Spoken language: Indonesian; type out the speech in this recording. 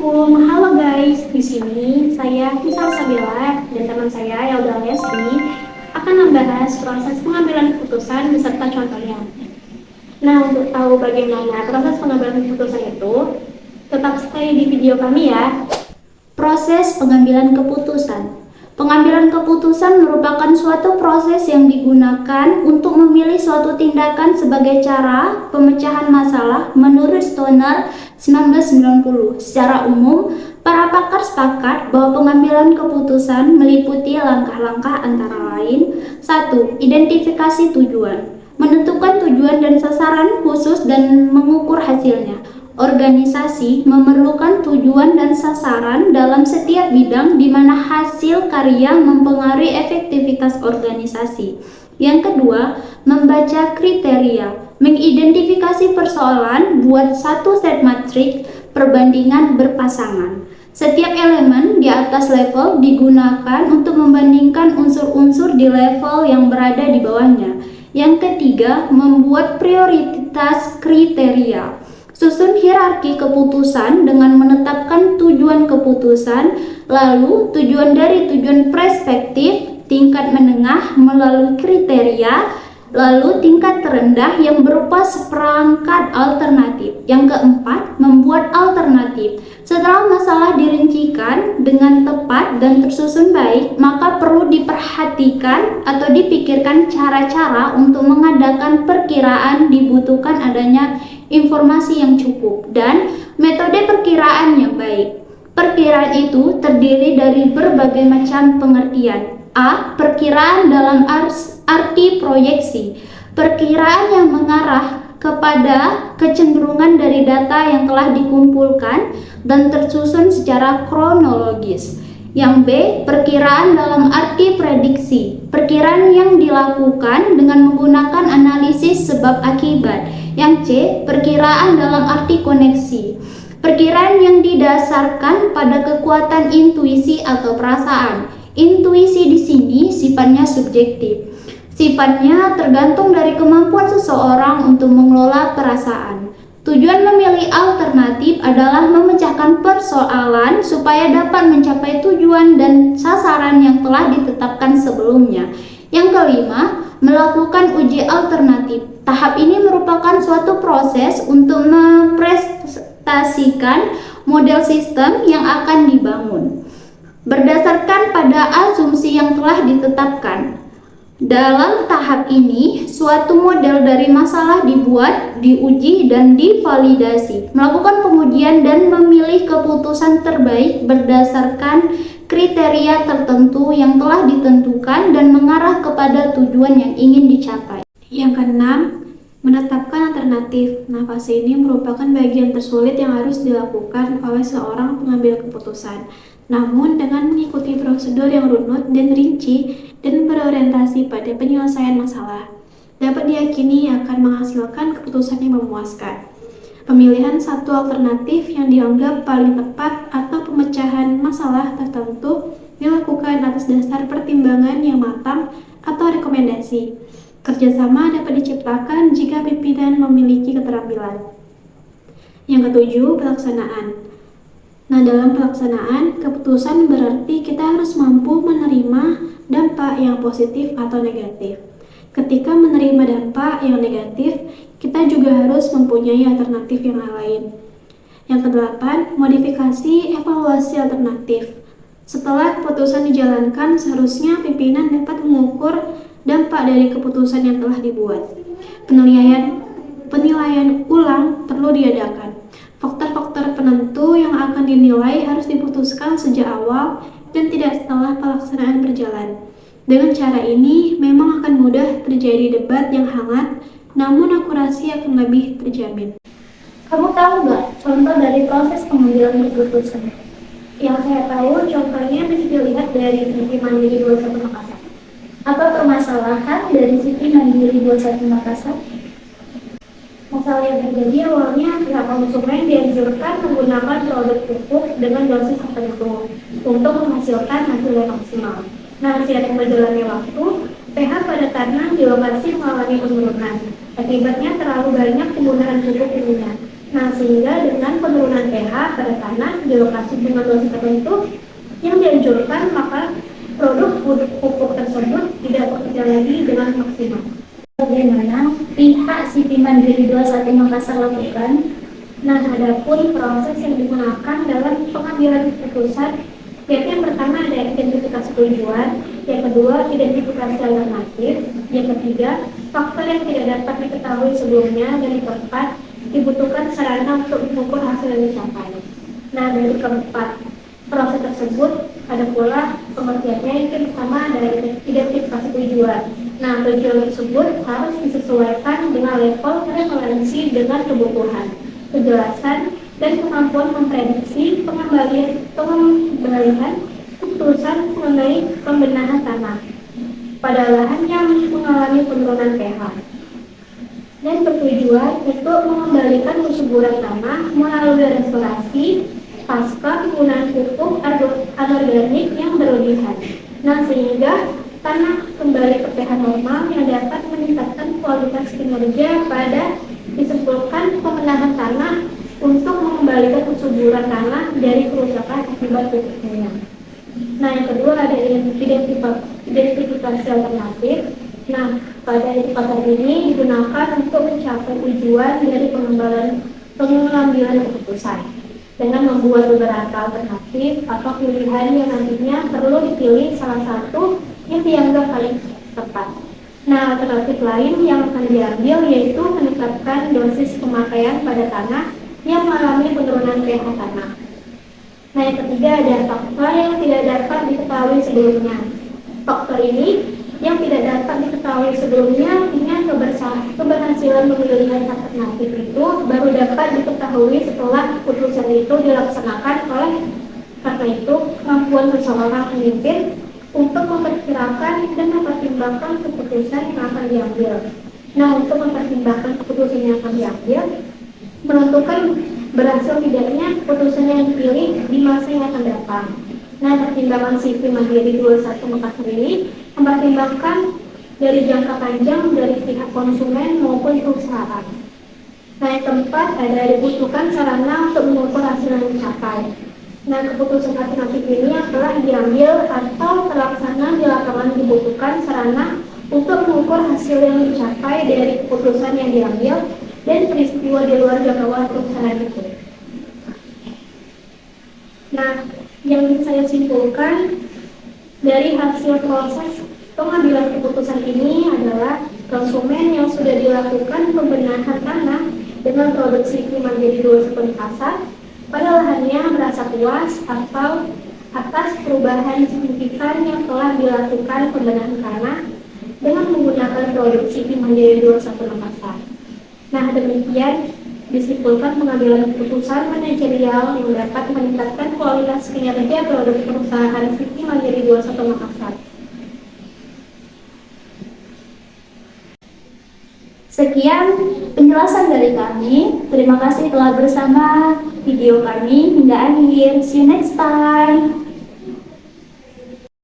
Assalamualaikum, halo guys. Di sini saya Kisah Sabila dan teman saya Yauda Lesti akan membahas proses pengambilan keputusan beserta contohnya. Nah, untuk tahu bagaimana proses pengambilan keputusan itu, tetap stay di video kami ya. Proses pengambilan keputusan. Pengambilan keputusan merupakan suatu proses yang digunakan untuk memilih suatu tindakan sebagai cara pemecahan masalah menurut Stoner 1990. Secara umum, para pakar sepakat bahwa pengambilan keputusan meliputi langkah-langkah antara lain: 1. Identifikasi tujuan, menentukan tujuan dan sasaran khusus dan mengukur hasilnya. Organisasi memerlukan tujuan dan sasaran dalam setiap bidang di mana hasil karya mempengaruhi efektivitas organisasi. Yang kedua, membaca kriteria, mengidentifikasi persoalan, buat satu set matrik perbandingan berpasangan. Setiap elemen di atas level digunakan untuk membandingkan unsur-unsur di level yang berada di bawahnya. Yang ketiga, membuat prioritas kriteria. Susun hierarki keputusan dengan menetapkan tujuan keputusan, lalu tujuan dari tujuan perspektif, tingkat menengah melalui kriteria, lalu tingkat terendah yang berupa seperangkat alternatif. Yang keempat, membuat alternatif. Setelah masalah dirincikan dengan tepat dan tersusun baik, maka perlu diperhatikan atau dipikirkan cara-cara untuk mengadakan perkiraan. Dibutuhkan adanya informasi yang cukup dan metode perkiraan yang baik. Perkiraan itu terdiri dari berbagai macam pengertian. A. Perkiraan dalam arti proyeksi. Perkiraan yang mengarah kepada kecenderungan dari data yang telah dikumpulkan dan tersusun secara kronologis. Yang B. Perkiraan dalam arti prediksi. Perkiraan yang dilakukan dengan menggunakan analisis sebab akibat. Yang C. Perkiraan dalam arti koneksi. Perkiraan yang didasarkan pada kekuatan intuisi atau perasaan. Intuisi di sini sifatnya subjektif. Sifatnya tergantung dari kemampuan seseorang untuk mengelola perasaan. Tujuan memilih alternatif adalah memecahkan persoalan supaya dapat mencapai tujuan dan sasaran yang telah ditetapkan sebelumnya. Yang kelima, melakukan uji alternatif. Tahap ini merupakan suatu proses untuk mempresentasikan model sistem yang akan dibangun berdasarkan pada asumsi yang telah ditetapkan. Dalam tahap ini, suatu model dari masalah dibuat, diuji, dan divalidasi. Melakukan pengujian dan memilih keputusan terbaik berdasarkan kriteria tertentu yang telah ditentukan dan mengarah kepada tujuan yang ingin dicapai. Yang keenam, menetapkan alternatif. Nah, fase ini merupakan bagian tersulit yang harus dilakukan oleh seorang pengambil keputusan. Namun, dengan mengikuti prosedur yang runut dan rinci dan berorientasi pada penyelesaian masalah, dapat diyakini akan menghasilkan keputusan yang memuaskan. Pemilihan satu alternatif yang dianggap paling tepat atau pemecahan masalah tertentu dilakukan atas dasar pertimbangan yang matang atau rekomendasi. Kerjasama dapat diciptakan jika pimpinan memiliki keterampilan. Yang ketujuh, pelaksanaan. Nah, dalam pelaksanaan, keputusan berarti kita harus mampu menerima dampak yang positif atau negatif. Ketika menerima dampak yang negatif, kita juga harus mempunyai alternatif yang lain. Yang kedelapan, modifikasi evaluasi alternatif. Setelah keputusan dijalankan, seharusnya pimpinan dapat mengukur dampak dari keputusan yang telah dibuat. Penilaian ulang perlu diadakan. Faktor-faktor penentu yang akan dinilai harus diputuskan sejak awal dan tidak setelah pelaksanaan berjalan. Dengan cara ini, memang akan mudah terjadi debat yang hangat, namun akurasi akan lebih terjamin. Kamu tahu nggak contoh dari proses pengambilan keputusan? Yang saya tahu, contohnya bisa dilihat dari sisi Mandiri 21 Makassar. Atau permasalahan dari sisi Mandiri 21 Makassar? Masalah yang terjadi awalnya pihak konsumen dianjurkan menggunakan produk pupuk dengan dosis tertentu untuk menghasilkan hasil yang maksimal. Nah, seiring berjalannya waktu, pH pada tanah di lokasi mengalami penurunan. Akibatnya terlalu banyak penggunaan pupuk kimia. Nah, sehingga dengan penurunan pH pada tanah di lokasi dengan dosis tertentu yang dianjurkan, maka produk pupuk tersebut tidak bekerja lagi dengan maksimal. Bagaimana pihak Sipi Mandiri 21 Makassar lakukan? Nah, adapun proses yang digunakan dalam pengambilan keputusan, yaitu yang pertama ada identifikasi tujuan, yang kedua identifikasi alternatif, yang ketiga faktor yang tidak dapat diketahui sebelumnya, dan yang keempat dibutuhkan sarana untuk mengukur hasil yang dicapai. Nah, dari keempat proses tersebut ada pula pengertiannya yang sama dari identifikasi tujuan. Nah, tujuan tersebut harus disesuaikan dengan level referensi dengan kebutuhan, kejelasan, dan kemampuan memprediksi pengembalian keputusan mengenai pembenahan tanah pada lahan yang mengalami penurunan pH, dan bertujuan untuk mengembalikan kesuburan tanah melalui restorasi pasca penggunaan pupuk anorganik yang berlebihan. Nah, sehingga tanah kembali ke pH normal yang dapat meningkatkan kualitas kinerja pada disebutkan pemenahan tanah untuk mengembalikan kesuburan tanah dari kerusakan akibat pupuk kimia. Nah, yang kedua ada identifikasi alternatif. Nah, pada indikator ini digunakan untuk mencapai tujuan dari pengambilan keputusan dengan membuat beberapa alternatif atau pilihan yang nantinya perlu dipilih salah satu yang dianggap paling tepat. Nah, alternatif lain yang akan diambil yaitu meningkatkan dosis pemakaian pada tanah yang mengalami penurunan pH tanah. Nah, yang ketiga ada faktor yang tidak dapat diketahui sebelumnya. Faktor ini yang tidak dapat diketahui sebelumnya, artinya keberhasilan pemilihan alternatif itu baru dapat diketahui setelah keputusan itu dilaksanakan. Karena itu, kemampuan seseorang pemimpin untuk memperkirakan dan mempertimbangkan keputusan yang akan diambil. Nah, untuk mempertimbangkan keputusan yang akan diambil, menentukan berhasil tidaknya keputusan yang dipilih di masa yang akan datang. Nah, pertimbangan Sipi Mandiri 21 Makassar ini mempertimbangkan dari jangka panjang dari pihak konsumen maupun perusahaan. Nah, yang keempat ada dibutuhkan sarana untuk mengukur hasil yang dicapai. Nah, keputusan alternatif ini yang telah diambil atau terlaksana di lapangan dibutuhkan sarana untuk mengukur hasil yang dicapai dari keputusan yang diambil dan peristiwa di luar jangkauan perusahaan itu. Nah, yang bisa saya simpulkan dari hasil proses pengambilan keputusan ini adalah konsumen yang sudah dilakukan pembenahan tanah dengan produksi Sipi Mandiri 21 Makassar pada lahannya merasa puas atau atas perubahan signifikan yang telah dilakukan pembenahan tanah dengan menggunakan produksi Sipi Mandiri 21 Makassar. Nah, demikian disimpulkan pengambilan keputusan manajerial yang dapat meningkatkan kualitas kinerja produk perusahaan Sipi Mandiri 21 Makassar. Sekian penjelasan dari kami. Terima kasih telah bersama video kami hingga akhir. See you next time.